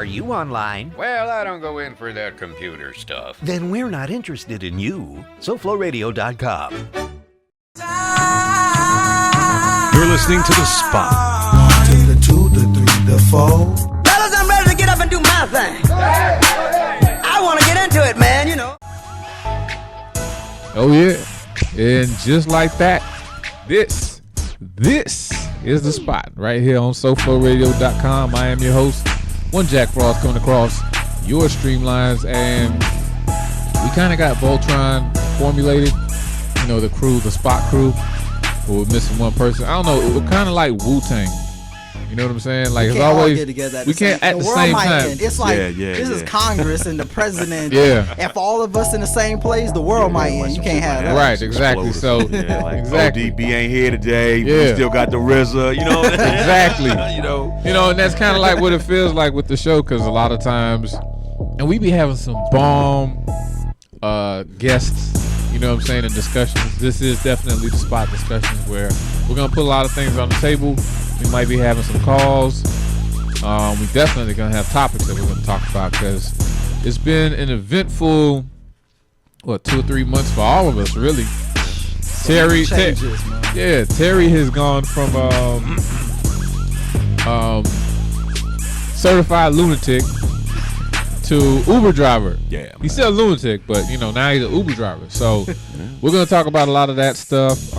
Are you online? Well, I don't go in for that computer stuff. Then we're not interested in you. SoFloRadio.com. You're listening to The Spot. To the 2, the 3, the 4. Fellas, I'm ready to get up and do my thing. I want to get into it, man, you know. Oh, yeah. And just like that, this is The Spot right here on SoFloRadio.com. I am your host, One Jack Frost, coming across your streamlines, and we kind of got Voltron formulated. You know, the crew, the Spot crew. We're missing one person. I don't know. It was kind of like Wu-Tang. You know what I'm saying? Like, it's always get together we can't at the same time. end. It's like this is Congress and the president. Yeah. If all of us in the same place, the world might end. You can't have that. Right, exactly. So exactly. ODB ain't here today. We still got the RZA, you know. Exactly. you know, and that's kind of like what it feels like with the show, because a lot of times, and we be having some bomb guests. You know what I'm saying, in discussions. This is definitely the Spot discussions where we're going to put a lot of things on the table. We might be having some calls. We definitely going to have topics that we're going to talk about, because it's been an eventful, 2 or 3 months for all of us, really. Terry has gone from certified lunatic to Uber driver. Yeah, man. He's still a lunatic, but now he's an Uber driver. So we're gonna talk about a lot of that stuff.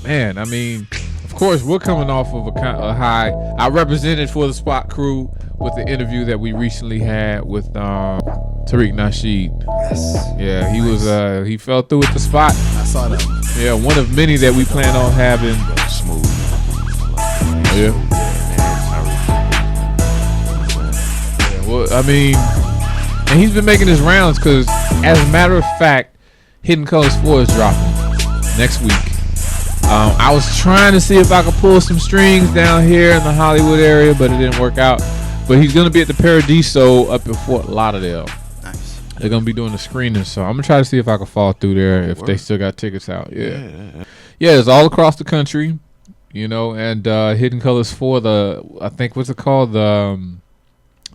Man, I mean, of course, we're coming off of a high. I represented for the Spot crew with the interview that we recently had with Tariq Nasheed. Yes. Yeah, he was. He fell through at the Spot. I saw that. Yeah, one of many that we plan on having. Smooth. Yeah. Well, I mean, and he's been making his rounds, because, as a matter of fact, Hidden Colors 4 is dropping next week. I was trying to see if I could pull some strings down here in the Hollywood area, but it didn't work out. But he's going to be at the Paradiso up in Fort Lauderdale. Nice. They're going to be doing the screening, so I'm going to try to see if I can fall through there if they still got tickets out. Yeah, it's all across the country, and Hidden Colors 4, I think, what's it called?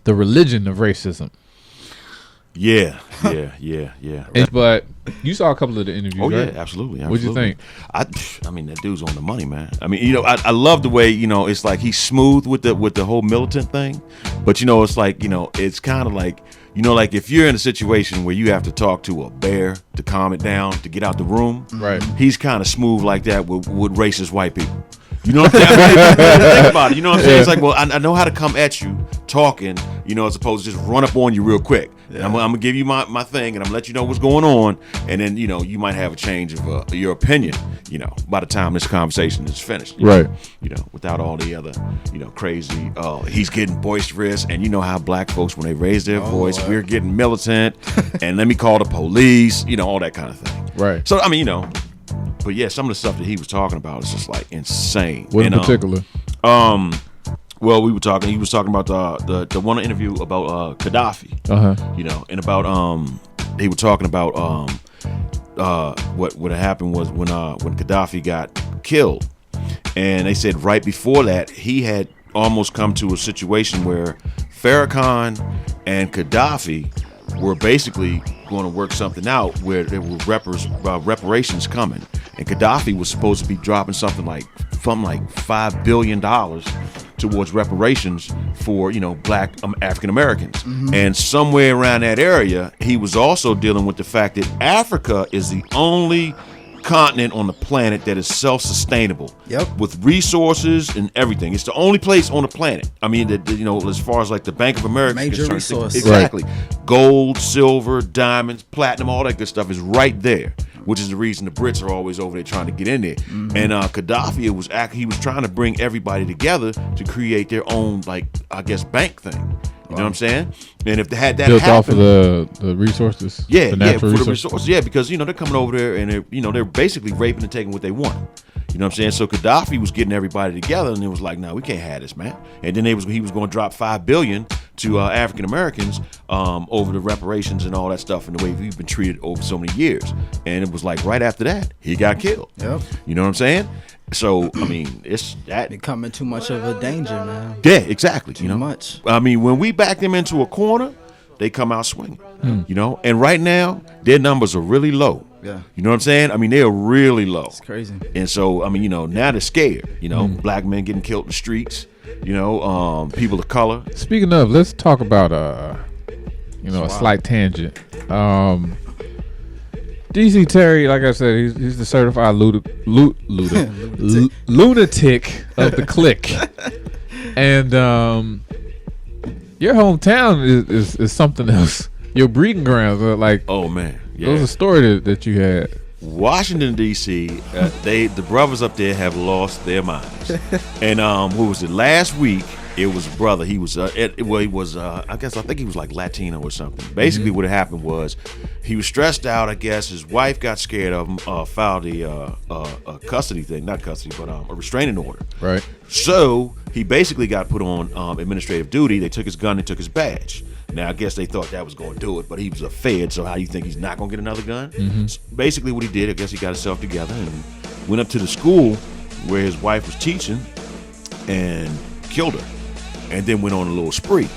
The religion of racism. Yeah. But you saw a couple of the interviews, right? right? Yeah, absolutely. What'd you think? I mean, that dude's on the money, man. I mean, I love the way, it's like he's smooth with the whole militant thing, but it's like, it's kind of like, like if you're in a situation where you have to talk to a bear to calm it down, to get out the room, right? He's kind of smooth like that with racist white people. You know what I'm saying? Think about it. You know what I'm saying? Yeah. It's like, well, I know how to come at you talking, as opposed to just run up on you real quick. Yeah. I'm going to give you my thing, and I'm going to let you know what's going on. And then, you might have a change of your opinion, by the time this conversation is finished. Right. Without all the other, crazy, he's getting boisterous. And you know how black folks, when they raise their voice, we're getting militant. And let me call the police, all that kind of thing. Right. So, I mean, but yeah, some of the stuff that he was talking about is just like insane. What in particular? Well, he was talking about the one interview about Gaddafi. And about they were talking about what had happened was when Gaddafi got killed, and they said right before that he had almost come to a situation where Farrakhan and Gaddafi were basically going to work something out where there were reparations coming, and Gaddafi was supposed to be dropping something like $5 billion towards reparations for black African Americans. And somewhere around that area, he was also dealing with the fact that Africa is the only continent on the planet that is self-sustainable. With resources and everything. It's the only place on the planet. I mean, as far as like the Bank of America, major resources. Exactly. Right. Gold, silver, diamonds, platinum, all that good stuff is right there, which is the reason the Brits are always over there trying to get in there. And Gaddafi, he was trying to bring everybody together to create their own, like, I guess, bank thing. You know what I'm saying? And if they had that built happen, off of the resources, the natural resources, because they're coming over there and they're basically raping and taking what they want. You know what I'm saying? So Gaddafi was getting everybody together, and it was like, no, we can't have this, man. And then he was going to drop $5 billion to African Americans over the reparations and all that stuff and the way we've been treated over so many years. And it was like right after that, he got killed. Yep. You know what I'm saying? So, I mean, it's that. Becoming too much of a danger, man. Yeah, exactly. Too much. I mean, when we back them into a corner, they come out swinging. You know? And right now, their numbers are really low. Yeah. You know what I'm saying? I mean, they're really low. It's crazy. And so, I mean, you know, now they're scared. You know, black men getting killed in the streets. You know, people of color. Speaking of, let's talk about a slight tangent. DC Terry, like I said, he's the certified lunatic of the clique. And your hometown is something else. Your breeding grounds are like, oh man, yeah. There was a story that you had. Washington D.C. The brothers up there have lost their minds. And what was it? Last week it was a brother. He was I think he was like Latino or something. Basically, what happened was he was stressed out. I guess his wife got scared of him. Filed a custody thing, not custody, but a restraining order. Right. So he basically got put on administrative duty. They took his gun. They took his badge. Now, I guess they thought that was going to do it, but he was a Fed, so how do you think he's not going to get another gun? So basically what he did, I guess he got himself together and went up to the school where his wife was teaching and killed her, and then went on a little spree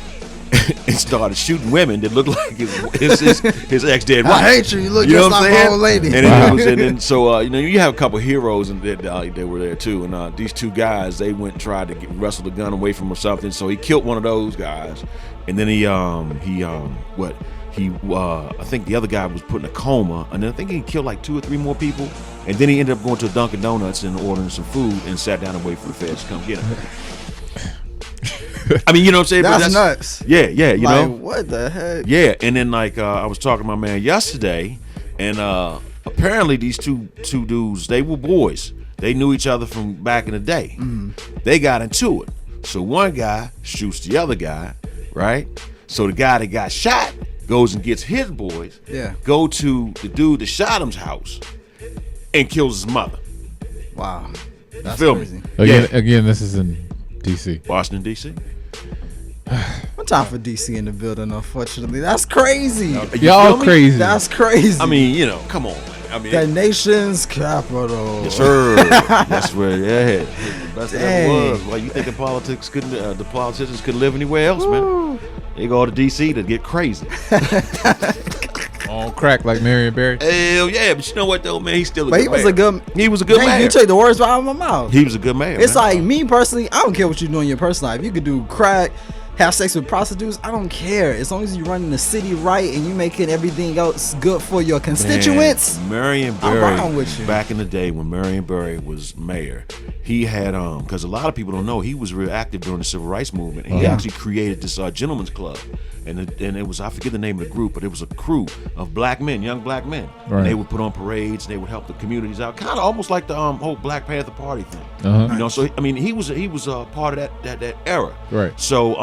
and started shooting women that looked like his ex-dead wife. I hate you. You look know just what I'm like saying? my old lady. And then so you have a couple heroes and they were there too. And these two guys, they went and tried to wrestle the gun away from him or something. So he killed one of those guys, and then I think the other guy was put in a coma, and then I think he killed like 2 or 3 more people, and then he ended up going to a Dunkin' Donuts and ordering some food and sat down and waited for the feds to come get him. I mean, you know what I'm saying? That's nuts. Yeah, you know? What the heck? Yeah, and then I was talking to my man yesterday, and apparently these two dudes, they were boys. They knew each other from back in the day. They got into it. So one guy shoots the other guy, right? So the guy that got shot goes and gets his boys, go to the dude that shot him's house, and kills his mother. Wow. That's Feel crazy. Me? Again, this is in D.C. Washington, D.C. One time for DC in the building, unfortunately. That's crazy. Y'all crazy. That's crazy. I mean, you know, come on. I mean, the nation's capital. Yes, sir. That's where, the best that ever was. Why you thinking politics the politicians couldn't live anywhere else, man? They go to D.C. to get crazy. On crack like Marion Barry. Hell yeah, but you know what though, man? He's still a But good he was man. He was a good man. You take the words right out of my mouth. He was a good man. It's man. like me personally, I don't care what you do in your personal life. You could do crack, have sex with prostitutes. I don't care. As long as you running the city right and you making everything else good for your constituents. Man, Marion I'm Barry, wrong with you. back in the day when Marion Barry was mayor, he had because a lot of people don't know he was real active during the civil rights movement. And he actually created this gentleman's club, and it was, I forget the name of the group, but it was a crew of black men, young black men. Right. And they would put on parades, and they would help the communities out, kind of almost like the whole Black Panther Party thing. You know, so I mean, he was a part of that era. Right. So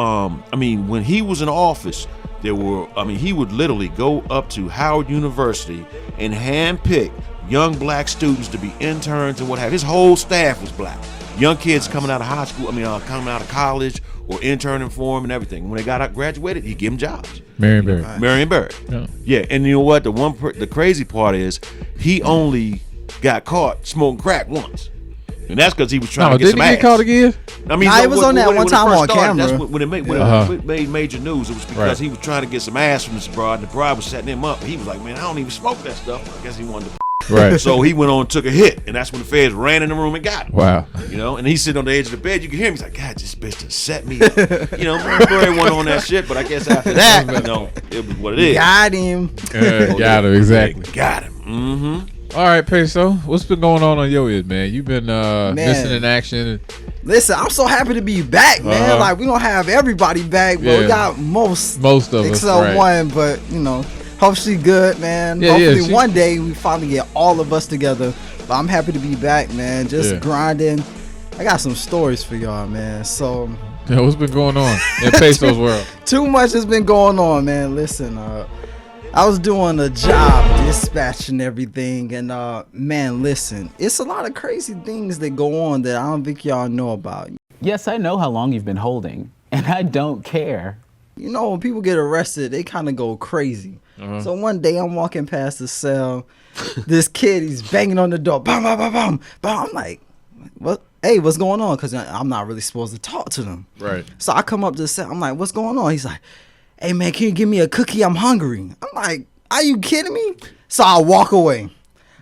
I mean, when he was in office, he would literally go up to Howard University and handpick young black students to be interns and what have you. His whole staff was black. Young kids coming out of high school, coming out of college or interning for him and everything. When they graduated, he'd give them jobs. Marion Barry. Marion Barry. Yeah, and you know what? The crazy part is he only got caught smoking crack once. And that's because he was trying to get some ass. Did he get caught again? I mean, Nah, it was on that one time on camera. That's when it made major news. It was because he was trying to get some ass from this broad, and the broad was setting him up. He was like, man, I don't even smoke that stuff. I guess he wanted to. Right. So he went on and took a hit, and that's when the feds ran in the room and got him. Wow. You know, and he's sitting on the edge of the bed. You can hear him. He's like, God, this bitch done set me up. You know, Barry went on that shit, but I guess after that, it was what it is. Got him. Got him, exactly. Got him. Mm-hmm. All right, Peso, what's been going on your end, man? You've been missing in action. Listen, I'm so happy to be back, man. Like, we don't have everybody back, but we got most of us, except one, but, you know, hope she good, man. Hopefully one day we finally get all of us together. But I'm happy to be back, man. Just grinding. I got some stories for y'all, man. So, what's been going on in Peso's world? Too much has been going on, man. Listen, I was doing a job dispatching everything, and man, listen, it's a lot of crazy things that go on that I don't think y'all know about. Yes, I know how long you've been holding, and I don't care. you know, when people get arrested, they kind of go crazy. So one day I'm walking past the cell, this kid, he's banging on the door, bam, bam, bam, bam, bam. I'm like, what? Hey, what's going on? Because I'm not really supposed to talk to them. Right. So I come up to the cell. I'm like, what's going on? He's like, hey, man, can you give me a cookie? I'm hungry. I'm like, are you kidding me? So I walk away.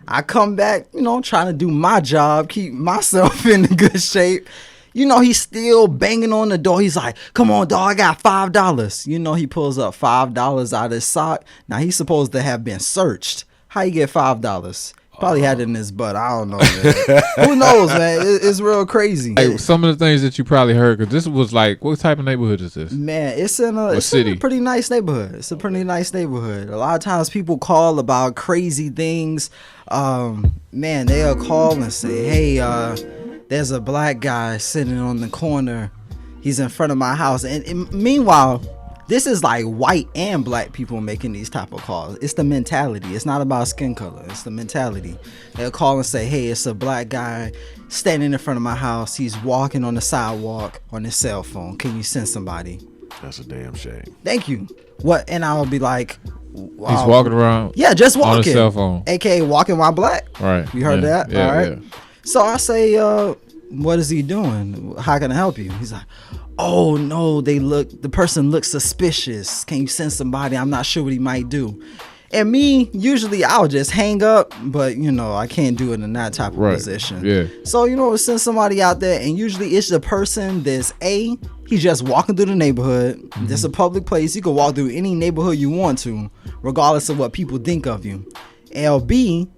I come back, you know, trying to do my job, keep myself in good shape. You know, he's still banging on the door. He's like, come on, dog, I got $5. You know, he pulls up $5 out of his sock. Now, he's supposed to have been searched. How you get $5? Probably had it in his butt. I don't know, man. Who knows, man? It's real crazy. Like, some of the things that you probably heard, because this was like, what type of neighborhood is this? Man, it's in a pretty nice neighborhood. It's a pretty nice neighborhood. A lot of times people call about crazy things. Man, they'll call and say, hey, there's a black guy sitting on the corner. He's in front of my house. And meanwhile, this is like white and black people making these type of calls. It's the mentality. It's not about skin color. It's the mentality. They'll call and say, hey, it's a black guy standing in front of my house. He's walking on the sidewalk on his cell phone. Can you send somebody? That's a damn shame. Thank you. What? And I would be like, wow. He's walking around. Yeah, just walking. On his cell phone. AKA walking while black. Right. You heard that? Yeah, all right. Yeah. So I say, what is he doing? How can I help you? He's like, oh no, the person looks suspicious. Can you send somebody? I'm not sure what he might do. And me, usually I'll just hang up, but you know, I can't do it in that type of position. Yeah. So, you know, send somebody out there, and usually it's the person that's he's just walking through the neighborhood. Mm-hmm. It's a public place. You can walk through any neighborhood you want to, regardless of what people think of you. LB,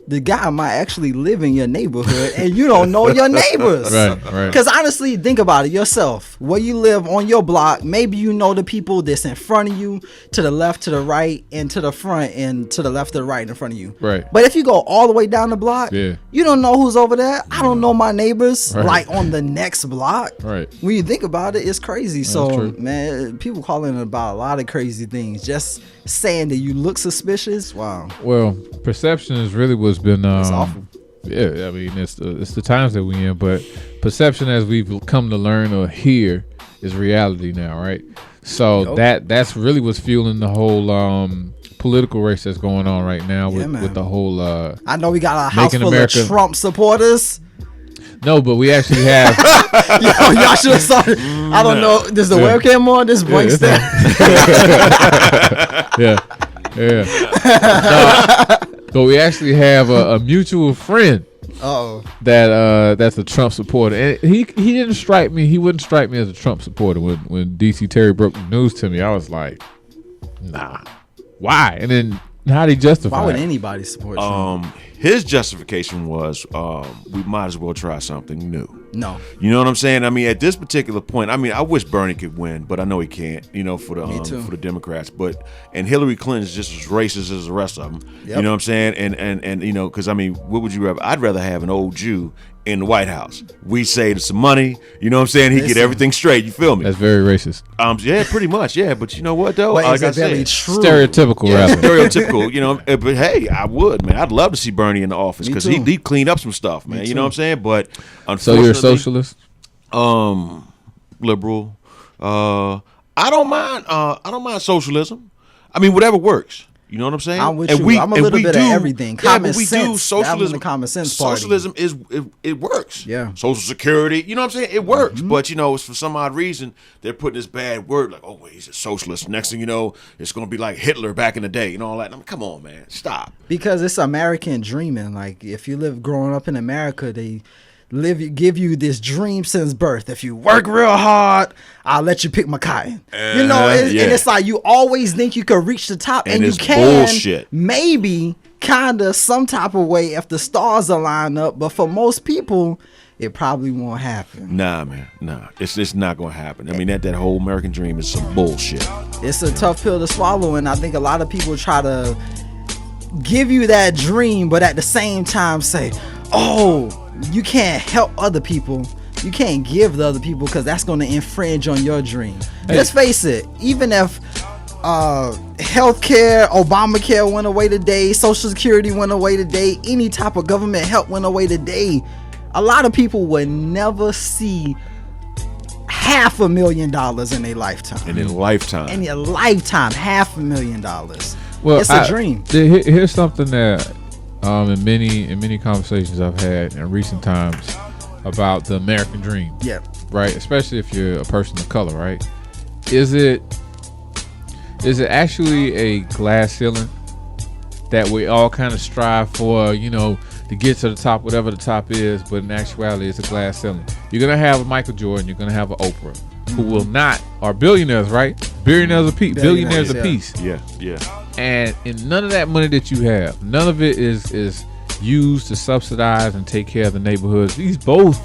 the guy might actually live in your neighborhood and you don't know your neighbors. Right. Because honestly, think about it yourself. Where you live on your block, maybe you know the people that's in front of you, to the left, to the right, and to the front, and to the left, to the right, in front of you. Right. But if you go all the way down the block, you don't know who's over there. I don't know my neighbors, like on the next block. Right. When you think about it, it's crazy. That's so, true. man, people calling about a lot of crazy things. Just saying that you look suspicious. Wow. Well, perception is really what's been it's awful. Yeah, I mean it's the times that we in, but perception, as we've come to learn or hear, is reality now, right? So that's really what's fueling the whole political race that's going on right now with the whole I know we got a house full of Trump supporters. No, but we actually have. Y'all should have saw it. I don't know. Does the webcam on? This blank stare. Yeah. But we actually have a mutual friend. That's a Trump supporter, and he didn't strike me. He wouldn't strike me as a Trump supporter. When DC Terry broke the news to me, I was like, nah, why? And then how did he justify? Why would anybody support Trump? His justification was we might as well try something new. No. You know what I'm saying? I mean, at this particular point, I mean, I wish Bernie could win, but I know he can't, you know, for the Democrats. And Hillary Clinton is just as racist as the rest of them. Yep. You know what I'm saying? And you know, because I mean, what would you rather? I'd rather have an old Jew in the White House. We saved some money. You know what I'm saying? He get everything straight. You feel me? That's very racist. Yeah, pretty much. Yeah, but you know what though? Like I said, stereotypical. Yeah, stereotypical. You know, but hey, I would, man. I'd love to see Bernie in the office because he cleaned up some stuff, man. You know what I'm saying? But unfortunately, so you're a socialist? Liberal. I don't mind socialism. I mean, whatever works. You know what I'm saying? I'm with you. I'm a little bit of everything. Common sense. Do socialism. The common sense party. Socialism it works. Yeah. Social Security. You know what I'm saying? It works. Mm-hmm. But you know, for some odd reason, they're putting this bad word like, oh wait, he's a socialist. Next thing you know, it's gonna be like Hitler back in the day. You know all that. I mean, come on, man, stop. Because it's American dreaming. Like if you live growing up in America, they give you this dream since birth. If you work real hard, I'll let you pick my cotton. You know, and it's like you always think you could reach the top, and you can. Bullshit. Maybe, kinda, some type of way if the stars align up. But for most people, it probably won't happen. Nah, man, nah. It's not gonna happen. I mean, that whole American dream is some bullshit. It's a tough pill to swallow, and I think a lot of people try to give you that dream, but at the same time say, oh, you can't help other people. You can't give to other people because that's going to infringe on your dream. Hey. Let's face it. Even if healthcare, Obamacare went away today, Social Security went away today, any type of government help went away today, a lot of people would never see $500,000 in their lifetime. In their lifetime. In your lifetime, $500,000. Well, it's a dream. Here's something that in many conversations I've had in recent times about the American dream. Yeah. Right? Especially if you're a person of color, right? Is it actually a glass ceiling that we all kind of strive for, to get to the top, whatever the top is, but in actuality, it's a glass ceiling. You're going to have a Michael Jordan, you're going to have an Oprah, who will not, are billionaires, right? Billionaires a piece. Yeah. And in none of that money that you have, none of it is used to subsidize and take care of the neighborhoods. These both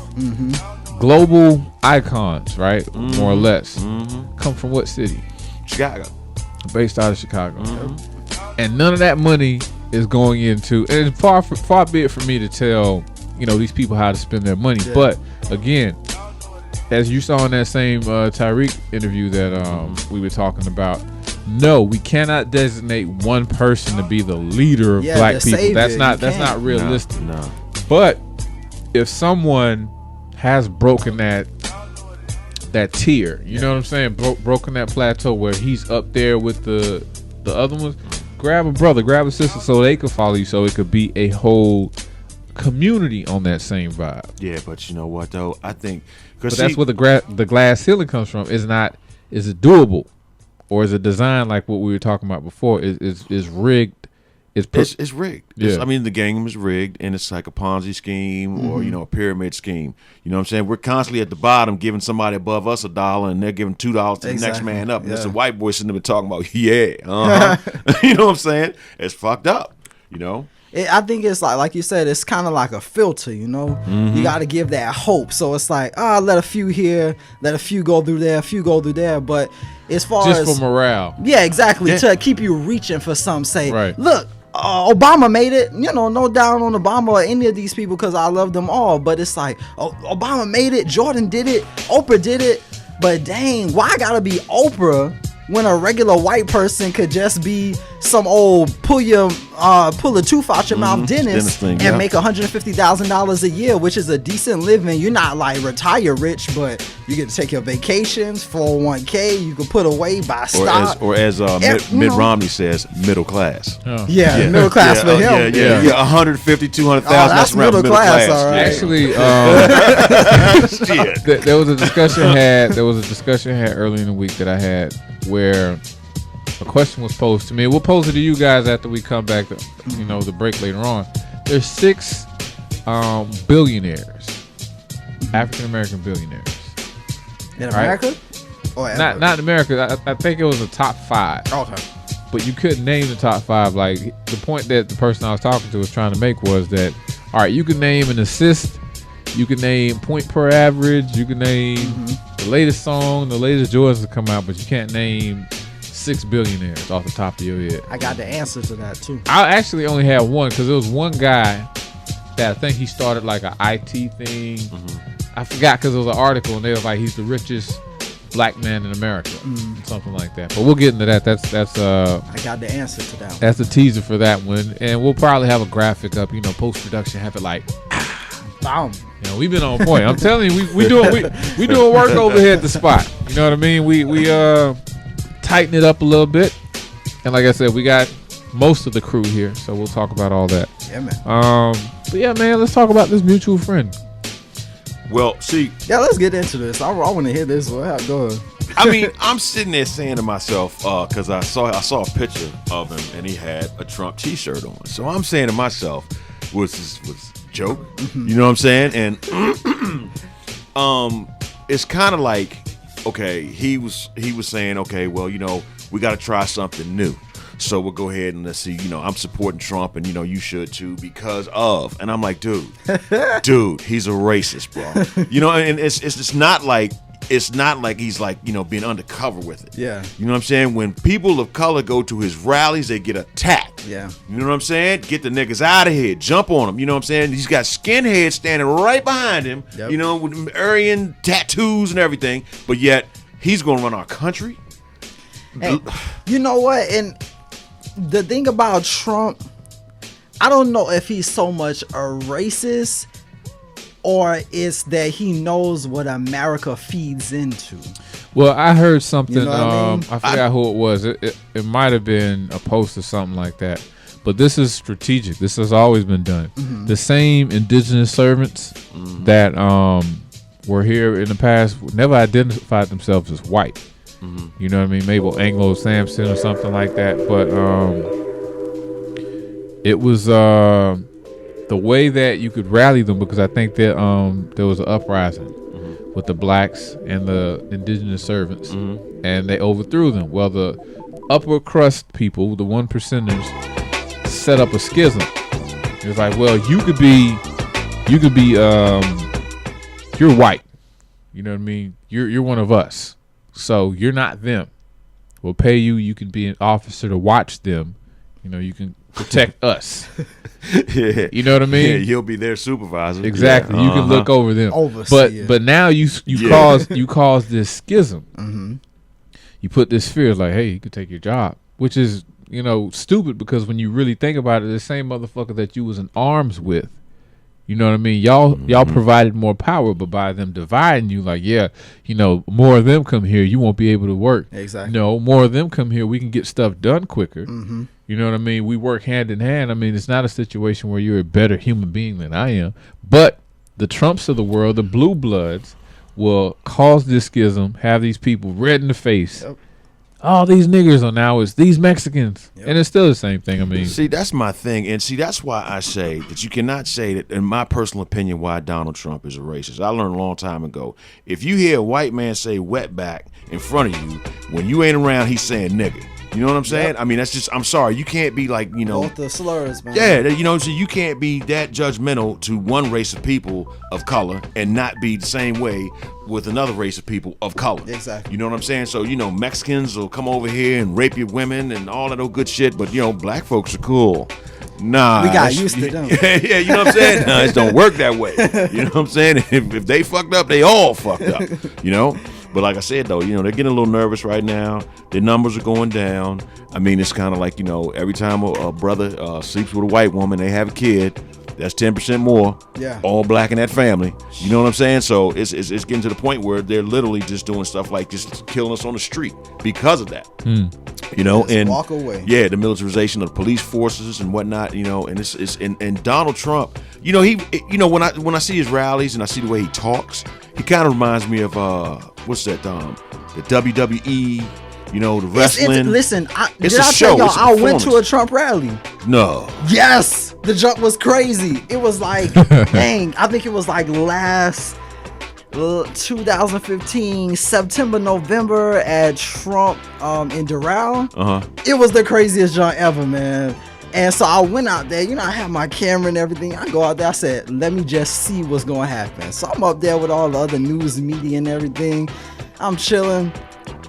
global icons, right? More or less. Come from what city? Chicago. Based out of Chicago. And none of that money is going into, and it's far be it for me to tell, these people how to spend their money. Yeah. But again, as you saw in that same Tariq interview that we were talking about, no, we cannot designate one person to be the leader of black people. Savior. That's not realistic. No. But if someone has broken that tier, you know what I'm saying, broken that plateau where he's up there with the other ones, grab a brother, grab a sister, so they could follow you, so it could be a whole community on that same vibe. Yeah, but you know what though? I think that's where the glass ceiling comes from. Is it doable, or is it designed like what we were talking about before? Is rigged? It's rigged. Yeah. I mean, the game is rigged, and it's like a Ponzi scheme or a pyramid scheme. You know what I'm saying? We're constantly at the bottom giving somebody above us $1, and they're giving $2 to the next man up. And there's a white boy sitting there talking about, you know what I'm saying? It's fucked up. I think it's like you said, it's kind of like a filter, You got to give that hope. So it's like, let a few here, let a few go through there, a few go through there. But as far as just for morale. Yeah, exactly. Yeah. To keep you reaching for some, say, right. Look, Obama made it, no down on Obama or any of these people because I love them all. But it's like, Obama made it, Jordan did it, Oprah did it. But dang, why gotta be Oprah when a regular white person could just be some old pull a tooth out your mouth dentist thing, and make $150,000 a year, which is a decent living. You're not like retire rich, but you get to take your vacations, 401k, you can put away, buy stock. Or as Mitt Romney says, middle class. Oh. Yeah, middle class for him. Yeah, 150, 200,000. That's middle class. All right. Actually, there was a discussion had earlier in the week that I had where a question was posed to me. We'll pose it to you guys after we come back to, the break later on. There's 6 billionaires, African American billionaires. In America? Or not in America. I think it was the top 5. Okay. But you couldn't name the top 5. Like, the point that the person I was talking to was trying to make was that, all right, you can name an assist, you can name point per average, you can name the latest song, the latest Jordans to come out, but you can't name 6 billionaires off the top of your head. I got the answer to that too. I actually only had one because there was one guy that I think he started like an IT thing. I forgot because it was an article and they were like, he's the richest black man in America, something like that. But we'll get into that. That's I got the answer to that one. That's the teaser for that one, and we'll probably have a graphic up. Post production, have it like, boom. We've been on point. I'm telling you, we doing work over here at the spot. You know what I mean? We tighten it up a little bit, and like I said, we got most of the crew here, so we'll talk about all that. Yeah, man. But yeah, man, let's talk about this mutual friend. Well, see, let's get into this. I want to hear this. Go ahead. I mean, I'm sitting there saying to myself, because I saw a picture of him and he had a Trump T-shirt on. So I'm saying to myself, was a joke? You know what I'm saying? And it's kind of like, okay, he was saying, okay, well, we got to try something new. So we'll go ahead and let's see, I'm supporting Trump and, you should too because of. And I'm like, dude, he's a racist, bro. And it's not like he's like, being undercover with it. Yeah. You know what I'm saying? When people of color go to his rallies, they get attacked. Yeah. You know what I'm saying? Get the niggas out of here. Jump on him. You know what I'm saying? He's got skinheads standing right behind him, with Aryan tattoos and everything. But yet, he's going to run our country. And you know what? And the thing about Trump, I don't know if he's so much a racist or it's that he knows what America feeds into? Well, I heard something. You know what I mean? I forgot who it was. It might have been a post or something like that. But this is strategic. This has always been done. Mm-hmm. The same indigenous servants that were here in the past never identified themselves as white. Mm-hmm. You know what I mean? Maybe Anglo-Saxon or something like that. But it was the way that you could rally them, because I think that there was an uprising with the blacks and the indigenous servants, and they overthrew them. Well, the upper crust people, the 1%ers, set up a schism. It was like, well, you could be you're white, you know what I mean, you're one of us, so you're not them. We'll pay you, you can be an officer to watch them, you know, you can protect us. Yeah. You know what I mean? Yeah, you'll be their supervisor. Exactly. You can look over them. But now you cause this schism. You put this fear like, hey, you could take your job, which is, you know, stupid, because when you really think about it, the same motherfucker that you was in arms with, you know what I mean? Y'all provided more power, but by them dividing you, like, yeah, you know, more of them come here, you won't be able to work. Exactly. No, more of them come here, we can get stuff done quicker. You know what I mean? We work hand in hand. I mean, it's not a situation where you're a better human being than I am, but the Trumps of the world, the blue bloods, will cause this schism, have these people red in the face. Yep. All these niggers are now is these Mexicans. Yep. And it's still the same thing. I mean, see, that's my thing. And see, that's why I say that you cannot say that, in my personal opinion, why Donald Trump is a racist. I learned a long time ago. If you hear a white man say wetback in front of you, when you ain't around, he's saying nigga. You know what I'm saying? Yep. I mean, that's just, I'm sorry. You can't be like, you know. Both the slurs, man. Yeah, you know, so you can't be that judgmental to one race of people of color and not be the same way with another race of people of color. Exactly. You know what I'm saying? So, you know, Mexicans will come over here and rape your women and all that old good shit, but, you know, black folks are cool. Nah. We got used to them. Yeah, you know what I'm saying? Nah, it don't work that way. You know what I'm saying? If they fucked up, they all fucked up, you know? But like I said, though, you know, they're getting a little nervous right now. Their numbers are going down. I mean, it's kind of like, you know, every time a brother sleeps with a white woman, they have a kid, that's 10% more. Yeah. All black in that family. You know what I'm saying? So it's getting to the point where they're literally just doing stuff like just killing us on the street because of that. You know, just and walk away. Yeah, the militarization of the police forces and whatnot. You know, and and Donald Trump. You know, when I see his rallies and I see the way he talks, he kind of reminds me of what's that? The WWE. You know, the wrestling. Listen, it's a show. Y'all, I went to a Trump rally. No. Yes, the jump was crazy. It was like, dang, I think it was like last 2015 September, November at Trump in Doral. It was the craziest jump ever, man. And so I went out there, you know, I had my camera and everything. I go out there, I said, let me just see what's gonna happen. So I'm up there with all the other news media and everything. I'm chilling.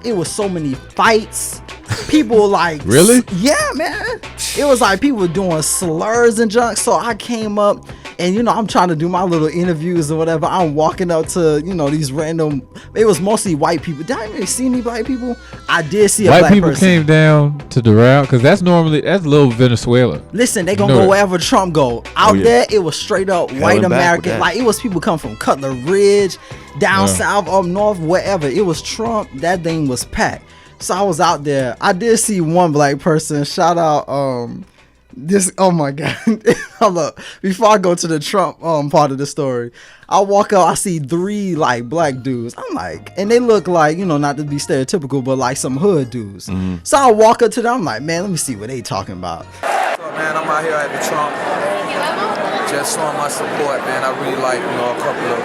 It was so many fights. People like, really? Yeah, man. It was like people doing slurs and junk. So I came up and, you know, I'm trying to do my little interviews or whatever. I'm walking up to, you know, these random, it was mostly white people. Did I even see any black people? I did see a white black people person. Came down to Doral because that's little Venezuela. Listen, they gonna go wherever Trump go. Out there, it was straight up white American. Like, it was people come from Cutler Ridge, down south, up north, wherever. It was Trump. That thing was packed. So I was out there. I did see one black person. Shout out this. Oh my god! Hold up. Before I go to the Trump part of the story, I walk up. I see 3 like black dudes. I'm like, and they look like, you know, not to be stereotypical, but like some hood dudes. So I walk up to them. I'm like, man, let me see what they talking about. So man, I'm out here at the Trump, just showing my support, man. I really like, you know, a couple of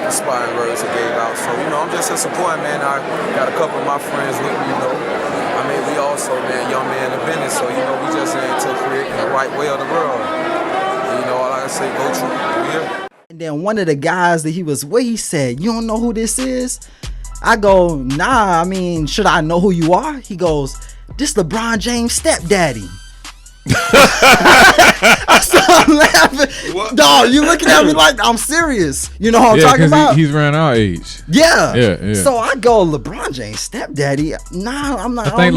inspiring words I gave out. So, you know, I'm just a support, man. I got a couple of my friends with me, you know. I mean, we also, man, young man in business. So, you know, we just into creating the right way of the world. And, you know, all I can say, go Trump. We here. And then one of the guys that he was with, he said, you don't know who this is? I go, nah, I mean, should I know who you are? He goes, this LeBron James' stepdaddy. I started laughing. What? Dog, you looking at me like I'm serious. You know what I'm talking about? He's around our age. Yeah. So I go, LeBron James stepdaddy. Nah, I'm not. I think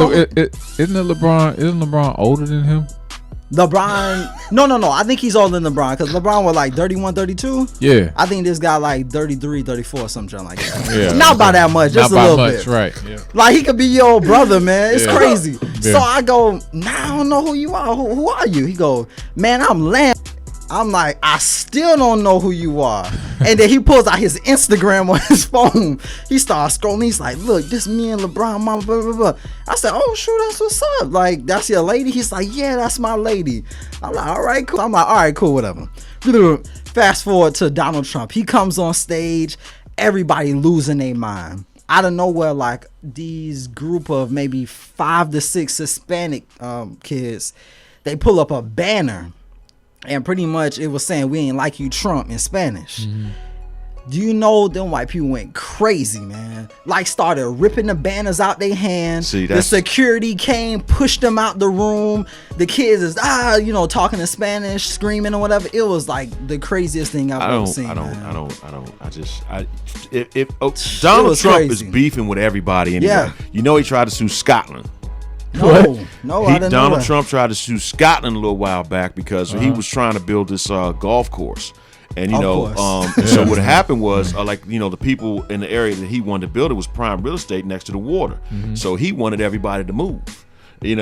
isn't LeBron older than him? LeBron, no. I think he's older than LeBron because LeBron was like 31, 32. Yeah. I think this guy like 33, 34, something like that. Yeah. Not by that much, just a little bit. Right. Yeah. Like he could be your old brother, man. It's crazy. Yeah. So I go, I don't know who you are. Who are you? He go, man, I'm Lamb. I'm like, I still don't know who you are. And then he pulls out his Instagram on his phone. He starts scrolling. He's like, look, this me and LeBron, mama, blah, blah, blah. I said, oh, shoot, that's what's up. Like, that's your lady? He's like, yeah, that's my lady. I'm like, all right, cool. I'm like, all right, cool, whatever. Fast forward to Donald Trump. He comes on stage. Everybody losing their mind. Out of nowhere, like, these group of maybe 5 to 6 Hispanic kids, they pull up a banner. And pretty much it was saying, we ain't like you, Trump, in Spanish. Mm-hmm. Do you know them white people went crazy, man? Like started ripping the banners out their hands. The security came, pushed them out the room. The kids is talking in Spanish, screaming or whatever. It was like the craziest thing I've ever seen. Donald Trump is beefing with everybody anyway. Yeah. You know he tried to sue Scotland. I didn't know Donald Trump tried to sue Scotland a little while back because he was trying to build this golf course. And so what happened was the people in the area that he wanted to build it was prime real estate next to the water. Mm-hmm. So he wanted everybody to move. And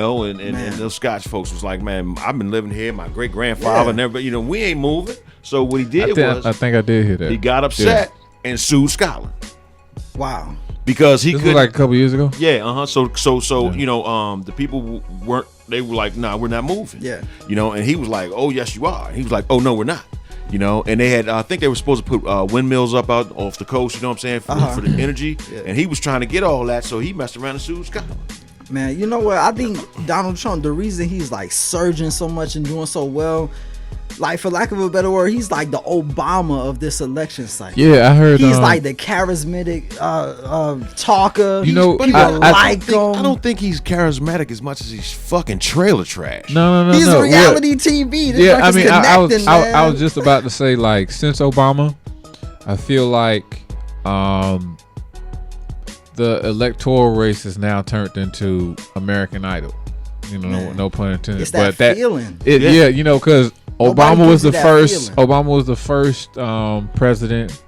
those Scotch folks was like, man, I've been living here, my great grandfather and everybody, we ain't moving. So what he did I think I did hear that. He got upset and sued Scotland. Wow. Because he could like a couple years ago. Yeah, So the people weren't. They were like, nah, we're not moving. Yeah. And he was like, oh yes, you are. And he was like, oh no, we're not. And they had, I think they were supposed to put windmills up out off the coast. You know what I'm saying for the energy. Yeah. And he was trying to get all that, so he messed around and sued Scotland. Man, you know what? I think Donald Trump, the reason he's like surging so much and doing so well, like for lack of a better word, he's like the Obama of this election cycle. Yeah, I heard he's like the charismatic talker. I don't think he's charismatic as much as he's fucking trailer trash. No. He's reality TV. This I was just about to say, like, since Obama, I feel like the electoral race is now turned into American Idol. No pun intended. It's that feeling. Because Obama was the first. Obama was the first president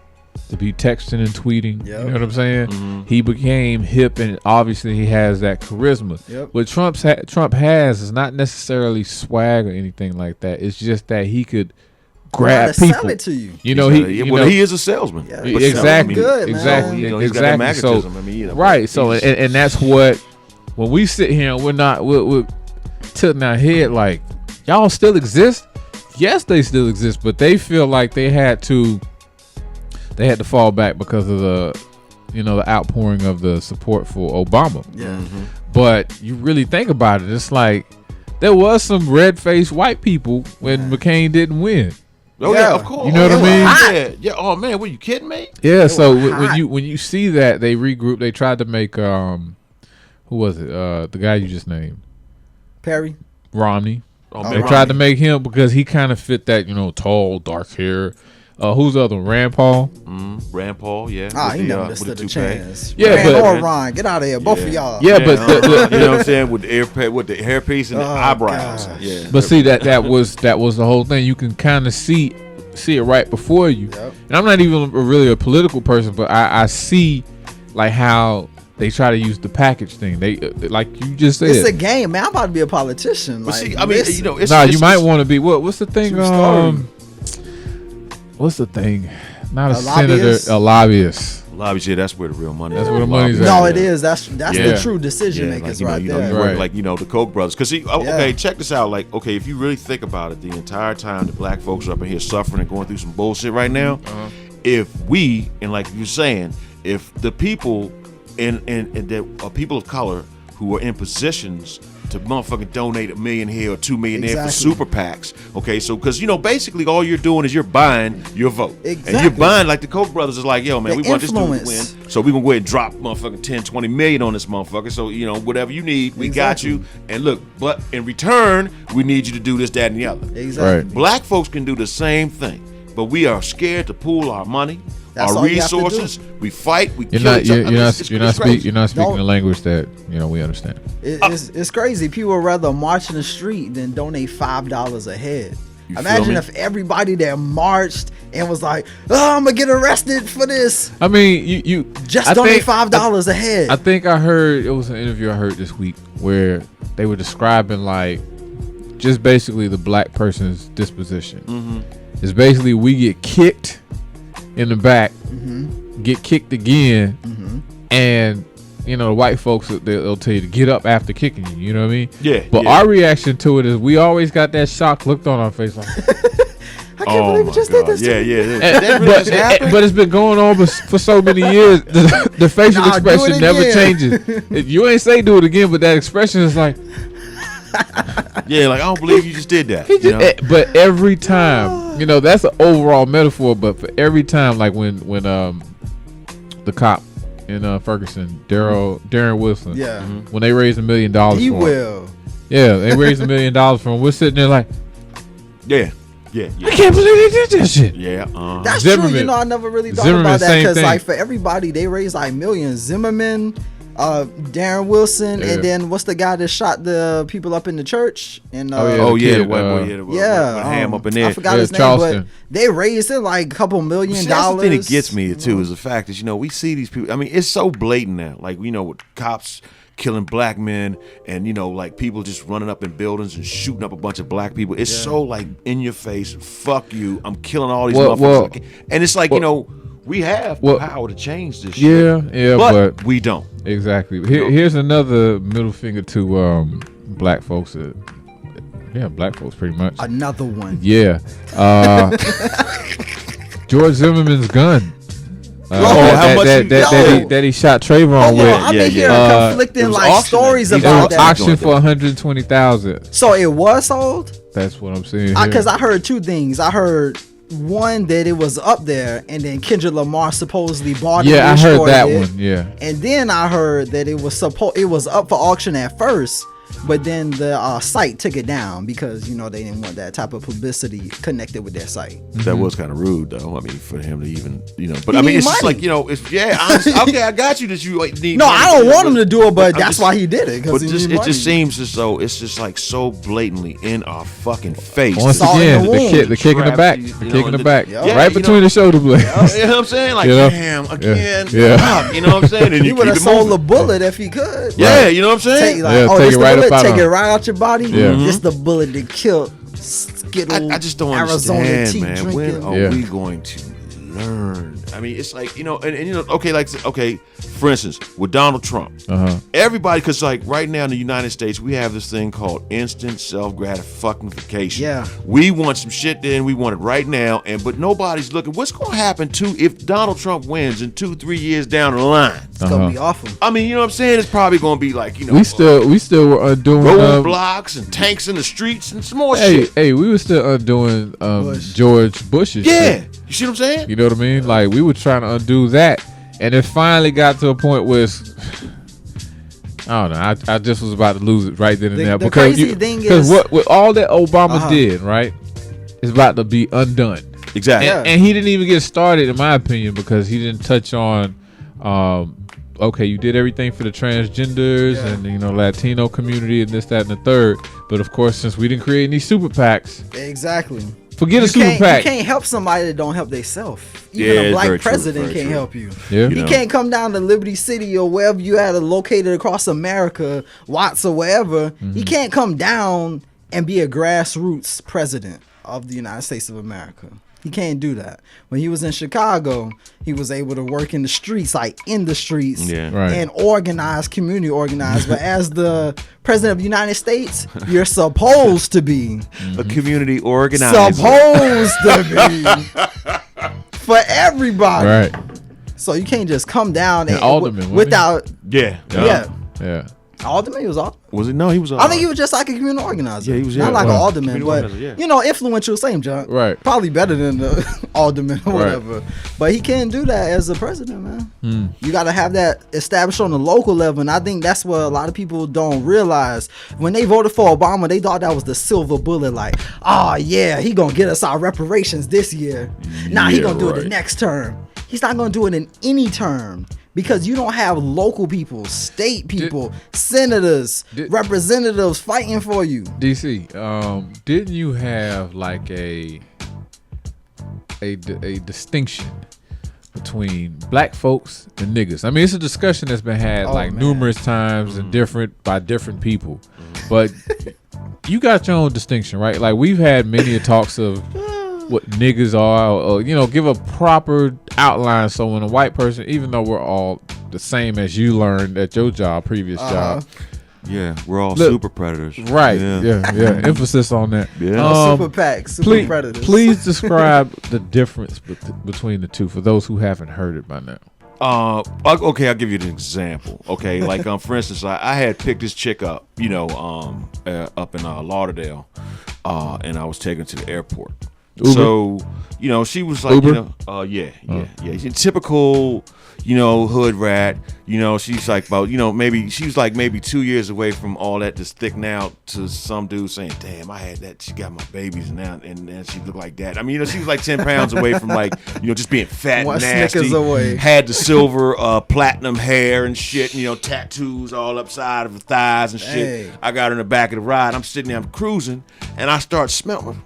to be texting and tweeting. Yep. You know what I'm saying? Mm-hmm. He became hip, and obviously he has that charisma. Yep. What Trump has is not necessarily swag or anything like that. It's just that he could grab people. Sell it to you. He is a salesman. Yeah. Exactly. Good, exactly. He's got that magnetism. Right. So and that's what when we sit here and we're tilting our head like, y'all still exist. Yes, they still exist, but they feel like they had to fall back because of the outpouring of the support for Obama. Yeah. Mm-hmm. But you really think about it, it's like there was some red-faced white people when McCain didn't win. Oh yeah, of course. You know what I mean? Yeah. Oh man, were you kidding me? Yeah. So when you see that, they regrouped. They tried to make who was it? The guy you just named, Perry, Romney. They tried to make him because he kind of fit that, tall, dark hair. Who's the other one? Rand Paul? Rand Paul, yeah. He never stood a chance. Yeah, Ron, get out of here, both of y'all. Yeah, but you know what I'm saying, with the hairpiece and the eyebrows. Gosh. Yeah. But see that was the whole thing. You can kind of see it right before you. Yep. And I'm not even really a political person, but I see like how they try to use the package thing. They like you just said. It's a game, man. I'm about to be a politician. But like, see, I mean, you might want to be. What's the thing? What's the thing? Not a senator, a lobbyist. Lobbyist, yeah, that's where the real money is. That's where the money's at. No, it is. That's the true decision makers right there. Like the Koch brothers. Because okay, check this out. Like, okay, if you really think about it, the entire time the black folks are up in here suffering and going through some bullshit right now, if we, and like you're saying, if the people and the people of color who are in positions to motherfucking donate $1 million here or $2 million there for super PACs. Okay, so because basically all you're doing is you're buying your vote. Exactly. And you're buying, like the Koch brothers is like, yo man, we want this dude to win. So we're gonna go ahead and drop motherfucking 10, 20 million on this motherfucker. So whatever you need, we got you. And look, but in return, we need you to do this, that, and the other. Exactly. Right. Black folks can do the same thing, but we are scared to pool our money. our resources. We fight. We you're kill not, each other. You're not speaking the language that we understand. It's crazy. People would rather march in the street than donate $5 a head. Imagine if everybody that marched and was like, "Oh, I'm gonna get arrested for this." I mean, you just donate $5 a head. I think I heard it was an interview I heard this week where they were describing like just basically the black person's disposition. Mm-hmm. It's basically we get kicked in the back, get kicked again, and the white folks they'll tell you to get up after kicking you. You know what I mean? Yeah. But our reaction to it is we always got that shocked look on our face, like, I can't believe it just did this. But it's been going on for so many years. The facial expression never changes. You ain't say do it again, but that expression is like, yeah, like I don't believe you just did that. But every time, that's an overall metaphor. But for every time, like when the cop in Ferguson, Darren Wilson, when they raised $1 million for him. Yeah, they raised $1 million for him. We're sitting there like, yeah. I can't believe they did that shit. Yeah, that's Zimmerman, true. I never really thought about that because, like, for everybody, they raised like millions. Zimmerman, Darren Wilson, and then what's the guy that shot the people up in the church? And the white boy, ham up in there. I forgot his name, but they raised it like a couple $1 million. That's the thing that gets me too is the fact that we see these people. I mean, it's so blatant now. Like with cops killing black men and like people just running up in buildings and shooting up a bunch of black people. It's so like in your face. Fuck you! I'm killing all these motherfuckers. And it's like we have the power to change this shit. Yeah, but we don't. Exactly. Here's another middle finger to black folks. Black folks pretty much. Another one. Yeah. George Zimmerman's gun. That he shot Trayvon with. I've been hearing conflicting stories about that. Auction for $120,000. So it was sold? That's what I'm saying. Because I heard two things. I heard one that it was up there, and then Kendrick Lamar supposedly bought it. Yeah, I heard that one. Yeah. And then I heard that it was up for auction at first. But then the site took it down because they didn't want that type of publicity connected with their site. That was kind of rude, though. I mean, for him to even but I mean, it's just like okay, I got you that you need. No, I don't want him to do it, but that's why he did it. But it just seems as though it's just like so blatantly in our fucking face. Once again, the kick in the back, right between the shoulder blades. You know what I'm saying? Like, damn, again, you know what I'm saying? And he would have sold a bullet if he could. Yeah, you know what I'm saying? Take it right out your body. Just the bullet that killed Skittle. I just don't Arizona understand, man. Drinking. When are we going to learn? I mean, it's like okay, for instance, with Donald Trump, everybody, because like right now in the United States, we have this thing called instant self-gratification. Yeah, we want some shit then, we want it right now, but nobody's looking. What's going to happen if Donald Trump wins in 2-3 years down the line? It's gonna be awful. I mean, you know what I'm saying? It's probably gonna be like we still were doing roadblocks and tanks in the streets and some more shit. Hey, we were still doing George Bush's shit. You see what I'm saying? You know what I mean? Like we were trying to undo that, and it finally got to a point where I don't know. I just was about to lose it right then and there because what all that Obama did, right, is about to be undone. Exactly. And he didn't even get started, in my opinion, because he didn't touch on. Okay, you did everything for the transgenders and Latino community and this, that, and the third. But of course, since we didn't create any super PACs, exactly. Forget a super PAC. You can't help somebody that don't help themselves. Even a black president can't help you. Yeah. He can't come down to Liberty City or wherever you had located across America, Watts or wherever. He can't come down and be a grassroots president of the United States of America. He can't do that. When he was in Chicago, he was able to work in the streets, and community organize. But as the president of the United States, you're supposed to be a community organizer. Supposed to be for everybody. Right. So you can't just come down and Alderman, without. Yeah. Alderman, he was Alderman. Was it? No, he was. I think he was just like a community organizer. Yeah, he was. Not like an alderman, but influential, same junk. Right. Probably better than the alderman or whatever. But he can't do that as a president, man. You got to have that established on the local level, and I think that's what a lot of people don't realize. When they voted for Obama, they thought that was the silver bullet. Like, he gonna get us our reparations this year. He gonna do it the next term. He's not going to do it in any term because you don't have local people, state people, senators, representatives fighting for you. DC, didn't you have like a distinction between black folks and niggas? I mean, it's a discussion that's been had numerous times and by different people, but you got your own distinction, right? Like we've had many talks of what niggas are, or give a proper outline. So when a white person, even though we're all the same as you learned at your previous job. Yeah, we're all super predators. Right. Yeah. Emphasis on that. Yeah. Super packs, super predators. Please describe the difference between the two for those who haven't heard it by now. Okay, I'll give you an example. Okay, like for instance, I had picked this chick up, up in Lauderdale, and I was taken to the airport. Uber? So, she was like, Uber? Yeah. Typical, hood rat. She's like about, maybe 2 years away from all that, just sticking out to some dude saying, damn, I had that. She got my babies now, and she looked like that. I mean, she was like 10 pounds away from like, just being fat and nasty. Snickers away. Had the silver platinum hair and shit, tattoos all upside of her thighs and shit. Hey. I got her in the back of the ride. I'm sitting there, I'm cruising, and I start smelling.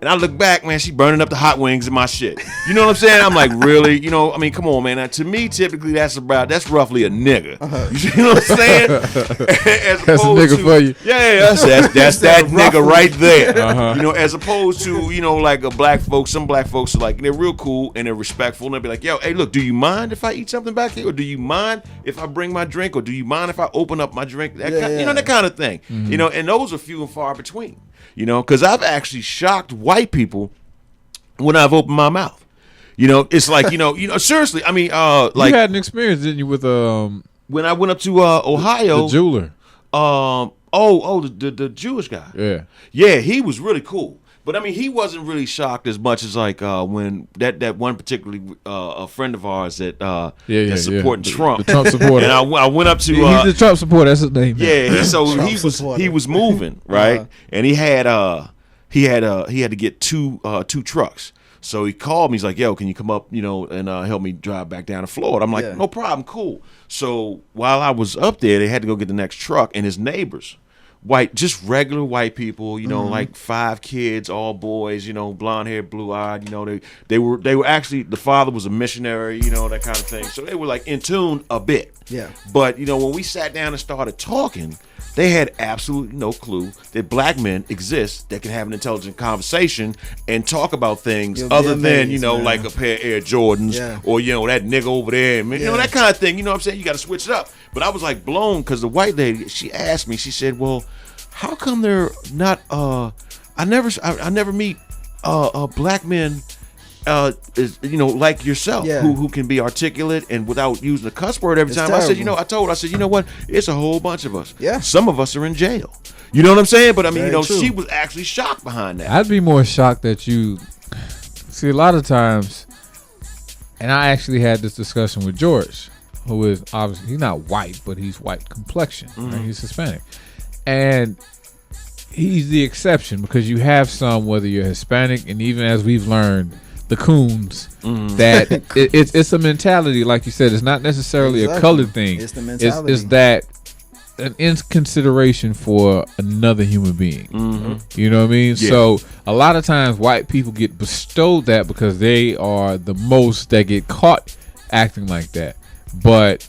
And I look back, man, she burning up the hot wings in my shit. You know what I'm saying? I'm like, really? Come on, man. Now, to me, typically, that's roughly a nigga. You know what I'm saying? That's a nigga for you. Yeah, that's that nigga right there. As opposed to, like some black folks are like, they're real cool and they're respectful. And they'll be like, yo, hey, look, do you mind if I eat something back here? Or do you mind if I bring my drink? Or do you mind if I open up my drink? That kind of thing. And those are few and far between. Because I've actually shocked white people when I've opened my mouth. It's like, seriously. I mean, like you had an experience, didn't you, with when I went up to Ohio, the jeweler. The Jewish guy. Yeah, he was really cool. But I mean, he wasn't really shocked as much as like when that one particularly a friend of ours that supporting Trump. The Trump supporter. And I went up to he's the Trump supporter. That's his name. Yeah, he was moving right, and he had to get two trucks. So he called me. He's like, "Yo, can you come up, and help me drive back down to Florida?" I'm like, "No problem, cool." So while I was up there, they had to go get the next truck, and his neighbors. White, just regular white people, like 5 kids, all boys, blonde hair, blue eyed, they were actually, the father was a missionary, that kind of thing. So they were like in tune a bit. Yeah. But, when we sat down and started talking, they had absolutely no clue that black men exist that can have an intelligent conversation and talk about things other than, like a pair of Air Jordans or, that nigga over there, and, that kind of thing. You know what I'm saying? You got to switch it up. But I was like blown because the white lady, she asked me, she said, well, how come they're not, I never meet black men, like yourself, who can be articulate and without using a cuss word every time. Terrible. I said, you know what? It's a whole bunch of us. Yeah. Some of us are in jail. You know what I'm saying? But I mean, she was actually shocked behind that. I'd be more shocked that you see a lot of times, and I actually had this discussion with George, who is obviously, he's not white, but he's white complexion. Right? He's Hispanic. And he's the exception because you have some, whether you're Hispanic, and even as we've learned, the coons, that it's a mentality, like you said. It's not necessarily a colored thing. It's the mentality. It's that an inconsideration for another human being. You know what I mean? Yeah. So a lot of times white people get bestowed that because they are the most that get caught acting like that. But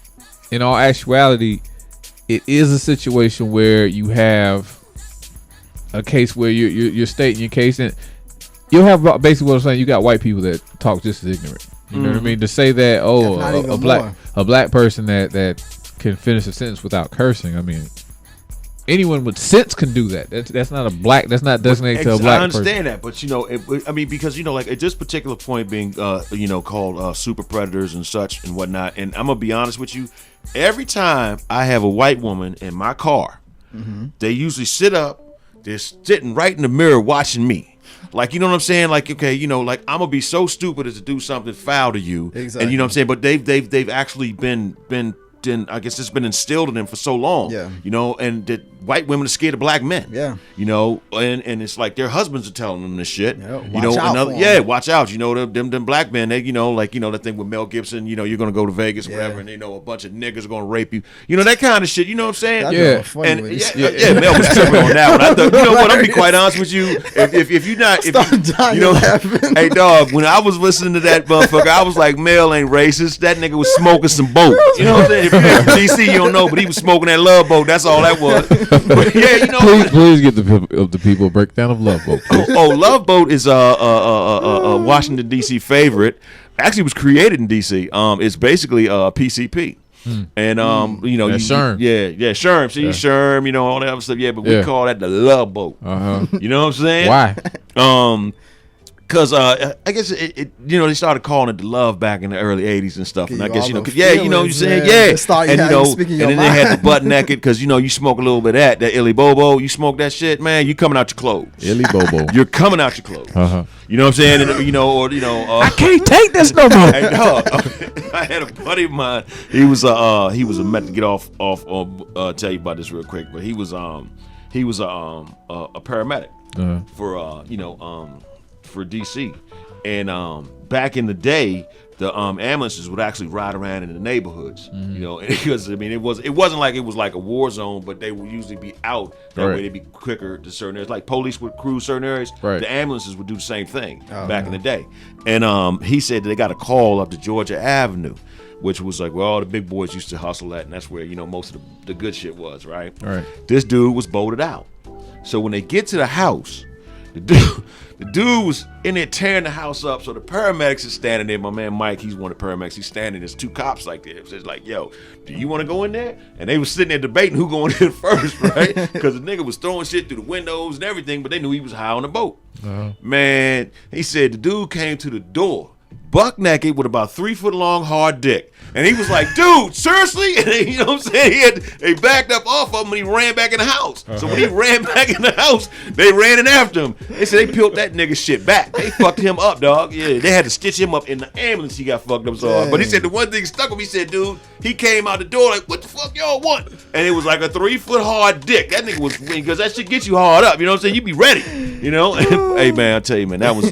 in all actuality, it is a situation where you have a case where you're stating your case, and you'll have basically what I'm saying. You got white people that talk just as ignorant. You know what I mean? To say that a black person that can finish a sentence without cursing. I mean, anyone with sense can do that. That's not a black. That's not designated to a black person. I understand that, but because like at this particular point being called super predators and such and whatnot. And I'm gonna be honest with you. Every time I have a white woman in my car, they usually sit up. They're sitting right in the mirror watching me. Like, you know what I'm saying? Like, okay, like I'm gonna be so stupid as to do something foul to you. Exactly. And you know what I'm saying? But they've actually been I guess it's been instilled in them for so long. Yeah. You know, and that white women are scared of black men. Yeah. You know, and it's like their husbands are telling them this shit. Yeah, you know, watch out for 'em. yeah, watch out. You know, them black men, they, you know, like, you know, that thing with Mel Gibson, you know, you're gonna go to Vegas, whatever, and they know a bunch of niggas are gonna rape you. You know, that kind of shit. You know what I'm saying? That funny And with it. yeah, Mel was tripping on that one. I thought, you know what? I'm be quite honest with you. If you're not, you know, hey dog, when I was listening to that motherfucker, I was like, Mel ain't racist. That nigga was smoking some boat. You know what I'm saying? If you ain't from DC, you don't know, but he was smoking that Love Boat. That's all that was. But yeah, you know. Please get the people breakdown of Love Boat. Love Boat is a Washington DC favorite. Actually, it was created in DC. It's basically PCP. And you know, Sherm. Sherm. See, Sherm, you know, all that other stuff. Yeah, but we call that the Love Boat. You know what I'm saying? Why? Because I guess it you know, they started calling it the Love back in the early '80s and stuff. And I guess, you know, you know, you saying and you know, and then they had the butt naked because, you know, you smoke a little bit of that illy bobo. You smoke that shit, man. You coming out your clothes. Illy bobo. You're coming out your clothes. You know what I'm saying? And, you know, or you know, I can't take this no more. Hey, no, I had a buddy of mine. He was a meant to get off. Tell you about this real quick, but he was a paramedic for you know for DC, and back in the day, the ambulances would actually ride around in the neighborhoods, you know, because I mean it wasn't like it was like a war zone, but they would usually be out that way. They'd be quicker to certain areas. Like police would cruise certain areas, the ambulances would do the same thing back in the day. And he said that they got a call up to Georgia Avenue, which was like where all the big boys used to hustle at, and that's where, you know, most of the good shit was, right? This dude was bolted out. So when they get to the house, the dude was in there tearing the house up. So the paramedics is standing there. My man Mike, he's one of the paramedics. He's standing. There's two cops like there. So it's like, yo, do you want to go in there? And they was sitting there debating who going in first, right? Because the nigga was throwing shit through the windows and everything, but they knew he was high on the boat. Man, he said the dude came to the door, buck naked with about 3 foot long hard dick. And he was like, dude, seriously? And they, you know what I'm saying? They backed up off of him and he ran back in the house. So when he ran back in the house, they ran in after him. They said they peeled that nigga shit back. They fucked him up, dog. Yeah, they had to stitch him up in the ambulance. He got fucked up so hard. But he said the one thing stuck with him, he said, dude, he came out the door like, what the fuck y'all want? And it was like a 3 foot hard dick. That nigga was, because that shit gets you hard up. You know what I'm saying? You be ready. You know? Hey man, I tell you, man, that was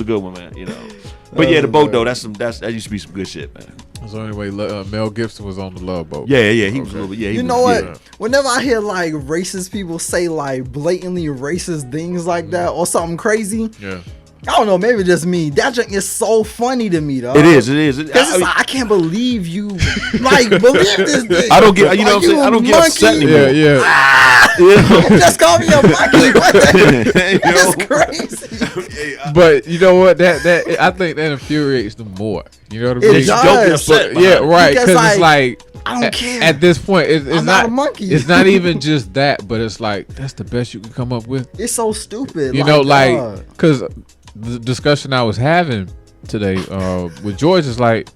a good one, man. You know. But yeah, the boat though, that used to be some good shit, man. So anyway, Mel Gibson was on the Love Boat. Yeah, he was a little bit. Yeah, you know what? Whenever I hear like racist people say like blatantly racist things like that or something crazy, I don't know, maybe just me. That junk is so funny to me, though. It is. Because I can't believe you like believe this thing. I don't get, you know what I'm saying? I don't get upset anymore. Just call me a monkey. That's crazy. But you know what? That I think that infuriates them more. You know what I mean? It does. Don't get upset. Yeah, right. Because it's like I don't care. At this point, I'm not a monkey. It's not even just that, but it's like that's the best you can come up with. It's so stupid. You know, like because the discussion I was having today with George is like,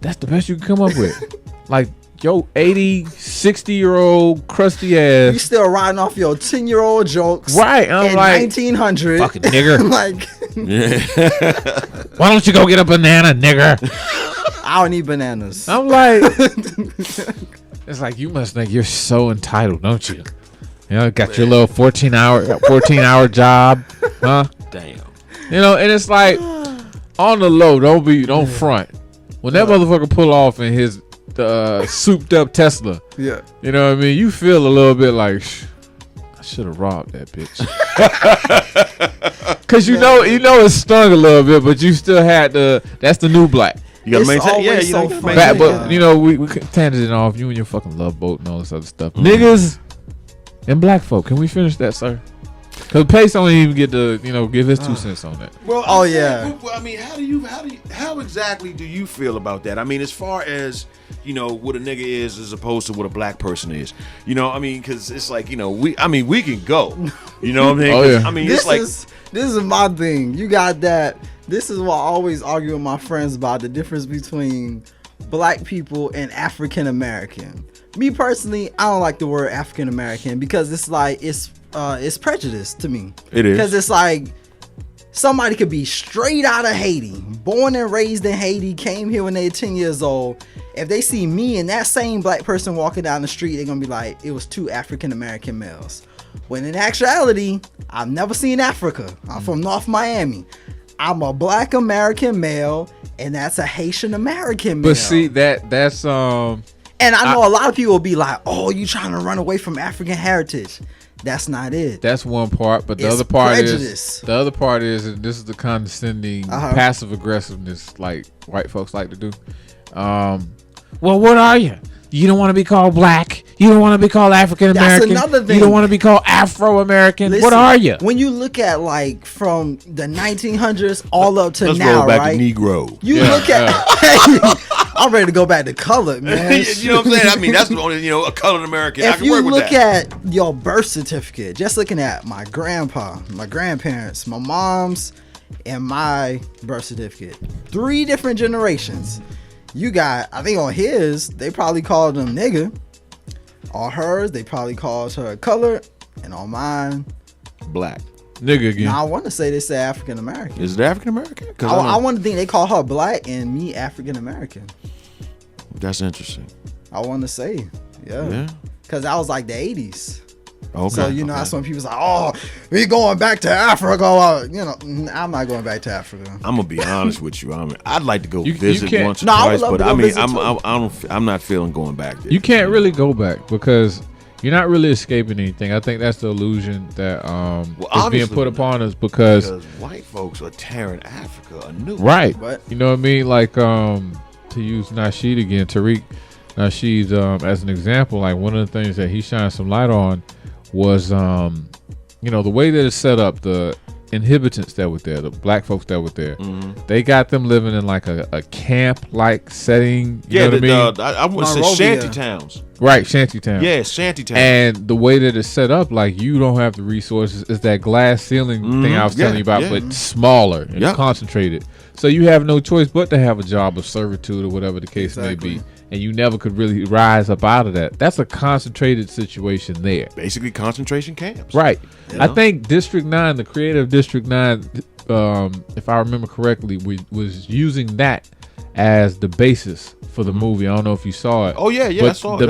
that's the best you can come up with. Like, yo, 80, 60-year-old crusty ass. You still riding off your 10-year-old jokes. Right. I'm in like, 1900. Fucking nigger. Like, why don't you go get a banana, nigger? I don't need bananas. I'm like, it's like, you must think you're so entitled, don't you? You know, got your little 14-hour job, huh? Damn. You know, and it's like on the low, don't front. When that motherfucker pull off in his souped up Tesla, you know what I mean? You feel a little bit like, I should have robbed that bitch. Cause you know it stung a little bit, but you still had that's the new black. You gotta maintain, you know, funny, but you know, we tangent off you and your fucking Love Boat and all this other stuff. Niggas and black folk, can we finish that, sir? Cause Pace don't even get to, you know, give his 2 cents on that. Well, I mean, how exactly do you feel about that? I mean, as far as, you know, what a nigga is as opposed to what a black person is. You know, I mean, cause it's like, you know, we can go. You know what I mean? Oh, yeah. I mean, this it's like this is my thing. You got that. This is what I always argue with my friends about, the difference between black people and African American. Me personally, I don't like the word African American because it's like it's prejudice to me. It is. Because it's like somebody could be straight out of Haiti, born and raised in Haiti, came here when they were 10 years old. If they see me and that same black person walking down the street, they're gonna be like, it was two African American males. When in actuality, I've never seen Africa. I'm from North Miami. I'm a black American male, and that's a Haitian American male. But see, that's And I know a lot of people will be like, "Oh, you trying to run away from African heritage?" That's not it. That's one part, but the It's other part prejudice. and this is the condescending, passive aggressiveness like white folks like to do. Well, what are you? You don't want to be called black. You don't want to be called African American. That's another thing. You don't want to be called Afro American. What are you? When you look at like from the 1900s all up to Let's now, roll back right? to Negro. You look at. I'm ready to go back to colored, man. You know what I'm saying? I mean, that's the only, a colored American. I If can you work with look that. at your birth certificate, just looking at my grandpa, my grandparents, my mom's, and my birth certificate, 3 different generations. You got, I think on his, they probably called him nigga. On hers, they probably called her colored. And on mine, Black. Nigga again. now I want to say they say African American. Is it African American? I want to think they call her black and me African American. That's interesting. I want to say, yeah. Because that was like the 80s. Okay. So, that's when people's like, oh, we going back to Africa. I'm not going back to Africa. I'm gonna be honest with you. I'd like to go You visit can't- once or No, I would twice, love but to go I mean, visit I'm not feeling going back there. You can't really go back because you're not really escaping anything. I think that's the illusion that is being obviously put upon us because white folks are tearing Africa anew. right. What? You know what I mean? Like to use Nasheed again, Tariq Nasheed as an example. Like one of the things that he shined some light on was the way that it's set up, the inhabitants that were there, the black folks that were there, they got them living in like a camp like setting. You know what I mean? I want to say shanty towns. Right, shanty town. Yeah, shanty town. And the way that it's set up, like you don't have the resources. It's that glass ceiling thing I was telling you about, but smaller and concentrated. So you have no choice but to have a job of servitude or whatever the case may be. And you never could really rise up out of that. That's a concentrated situation there. Basically concentration camps. Right. I think District 9, the creator of District 9, if I remember correctly, was using that as the basis for the movie. I don't know if you saw it. Oh yeah, but I saw it.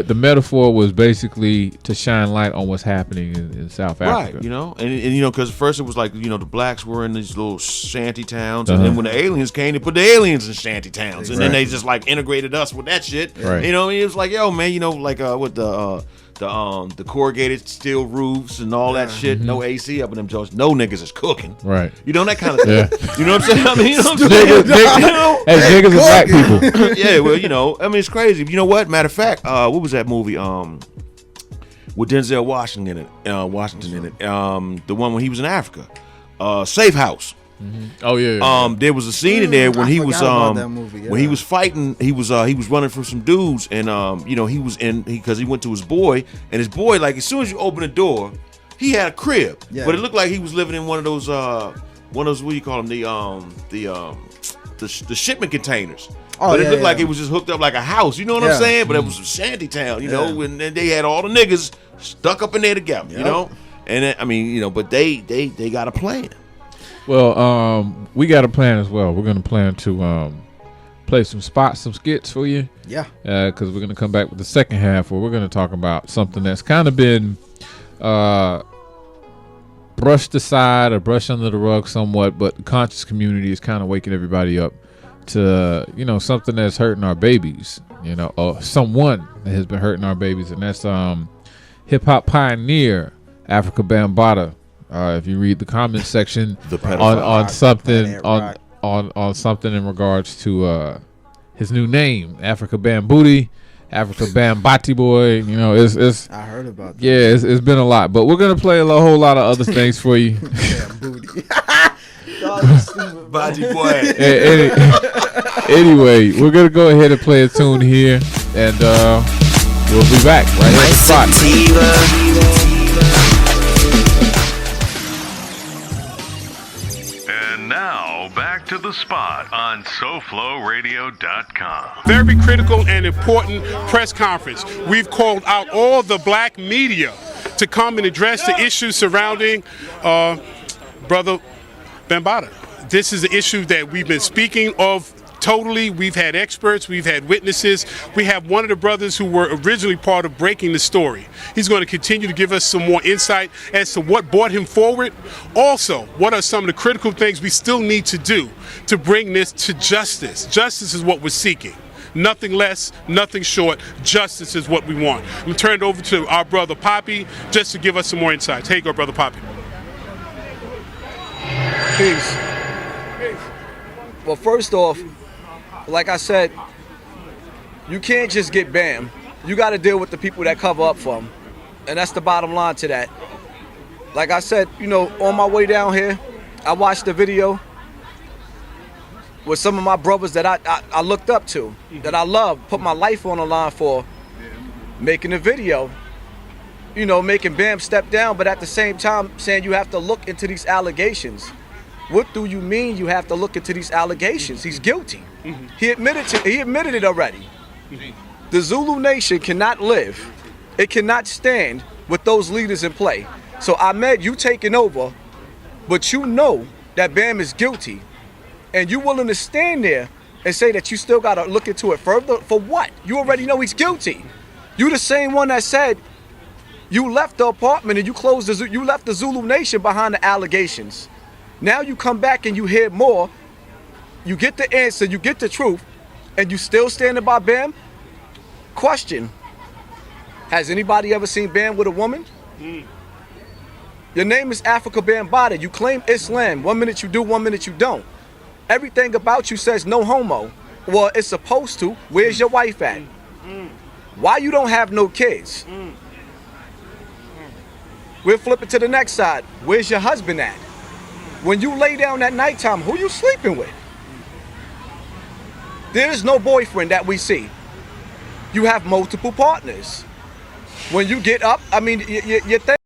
The metaphor was basically to shine light on what's happening in South Africa. Right, and because first it was like, the blacks were in these little shanty towns, and then when the aliens came, they put the aliens in shanty towns, and then they just like integrated us with that shit. Right. It was like, yo, man, with the corrugated steel roofs and all that shit, no AC up in them joints, no niggas is cooking. Right. That kind of thing. You know what I'm saying? I mean, Niggas are black people. Yeah, well, I mean, it's crazy. You know what? Matter of fact, what was that movie? With Denzel Washington in it. The one when he was in Africa. Safe House. Oh yeah. There was a scene in there when he was that movie, when he was fighting. He was running from some dudes, and he was because he went to his boy, and his boy, like, as soon as you open the door, he had a crib, but it looked like he was living in one of those what do you call them, the shipment containers. But it looked like it was just hooked up like a house. You know what I'm saying? But it was a shanty town, and they had all the niggas stuck up in there together, And then, I mean, but they got a plan. Well, we got a plan as well. We're gonna plan to play some skits for you. Yeah. Because we're gonna come back with the second half where we're gonna talk about something that's kind of been brushed aside or brushed under the rug somewhat, but the conscious community is kind of waking everybody up to something that's hurting our babies. Or someone that has been hurting our babies, and that's hip hop pioneer Afrika Bambaataa. If you read the comment section on something on something in regards to his new name, Afrika Bambooty, Afrika Bambaataa boy, it's I heard about that. Yeah, it's been a lot, but we're gonna play a whole lot of other things for you. Body boy. Anyway, we're gonna go ahead and play a tune here, and we'll be back right here at the spot. Now, back to the spot on SoFloRadio.com. Very critical and important press conference. We've called out all the black media to come and address the issues surrounding Brother Bambaataa. This is an issue that we've been speaking of totally. We've had experts, we've had witnesses. We have one of the brothers who were originally part of breaking the story. He's going to continue to give us some more insight as to what brought him forward. Also, what are some of the critical things we still need to do to bring this to justice. Justice is what we're seeking. Nothing less, nothing short. Justice is what we want. I'm going to turn it over to our brother Poppy just to give us some more insights. Here you go, brother Poppy. Peace. Well, first off, like I said, you can't just get Bam. You got to deal with the people that cover up for him. And that's the bottom line to that. Like I said, you know, on my way down here, I watched the video with some of my brothers that I looked up to, that I love, put my life on the line for, making a video, you know, making Bam step down, but at the same time saying you have to look into these allegations. What do you mean you have to look into these allegations? He's guilty. He admitted it already. The Zulu Nation cannot live. It cannot stand with those leaders in play. So Ahmed, you taking over, but you know that Bam is guilty, and you willing to stand there and say that you still got to look into it further? For what? You already know he's guilty. You the same one that said you left the apartment and you left the Zulu Nation behind the allegations. Now you come back and you hear more, you get the answer, you get the truth, and you still standing by Bam? Question, has anybody ever seen Bam with a woman? Your name is Afrika Bambaataa. You claim Islam. 1 minute you do, 1 minute you don't. Everything about you says no homo. Well, it's supposed to. Where's your wife at? Why you don't have no kids? We'll flip it to the next side. Where's your husband at? When you lay down at nighttime, who you sleeping with? There is no boyfriend that we see. You have multiple partners. When you get up, I mean, you think